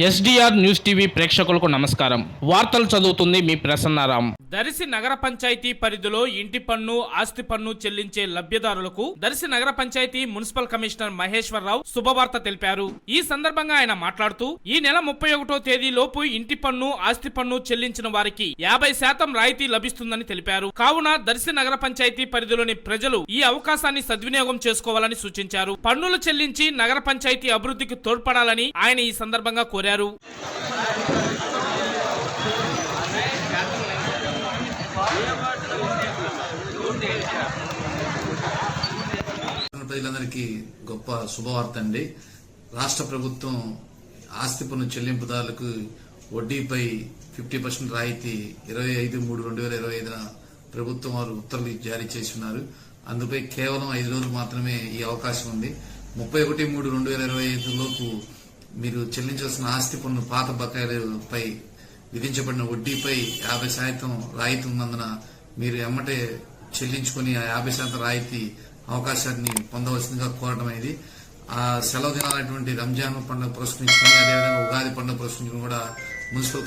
SDR news TV ప్రేక్షకులకు నమస్కారం. వార్తలు చదువుతుంది మీ ప్రసన్నారాం. దర్శి నగర పంచాయతీ పరిధిలో ఇంటి పన్ను, ఆస్తి పన్ను చెల్లించే లబ్ధిదారులకు దర్శి నగర పంచాయతీ మున్సిపల్ కమిషనర్ మహేశ్వరరావు శుభవార్త తెలిపారు. ఈ సందర్భంగా ఆయన మాట్లాడుతూ, ఈ నెల 31వ తేదీలోపు ఇంటి పన్ను, ఆస్తి పన్ను చెల్లించిన వారికి 50% రాయితీ లభిస్తుందని తెలిపారు. కావున దర్శి నగర పంచాయతీ పరిధిలోని ప్రజలు ఈ అవకాశాన్ని సద్వినియోగం చేసుకోవాలని సూచించారు. పన్నులు చెల్లించి నగర పంచాయతీ అభివృద్ధికి తోడ్పడాలని ఆయన ఈ సందర్భంగా కోరారు. ప్రజలందరికీ గొప్ప శుభవార్త అండి. రాష్ట్ర ప్రభుత్వం ఆస్తి పన్ను చెల్లింపుదారులకు వడ్డీపై 50% రాయితీ 25/3/2025 ప్రభుత్వం వారు ఉత్తర్వులు జారీ చేసి ఉన్నారు. అందుపై కేవలం 5 రోజులు మాత్రమే ఈ అవకాశం ఉంది. 31/3/2025 లోపు మీరు చెల్లించాల్సిన ఆస్తి పన్ను పాత బకాయిలపై విధించబడిన వడ్డీపై 50% రాయితీ ఉన్నందున మీరు ఎమ్మటే చెల్లించుకుని ఆ 50% రాయితీ అవకాశాన్ని పొందవలసిందిగా కోరడం అనేది. ఆ సెలవు దినాలైనటువంటి రంజాన్ పండుగ పురస్కరించుకుని, అదేవిధంగా ఉగాది పండుగ పురస్కరించుకుని కూడా మున్సిపల్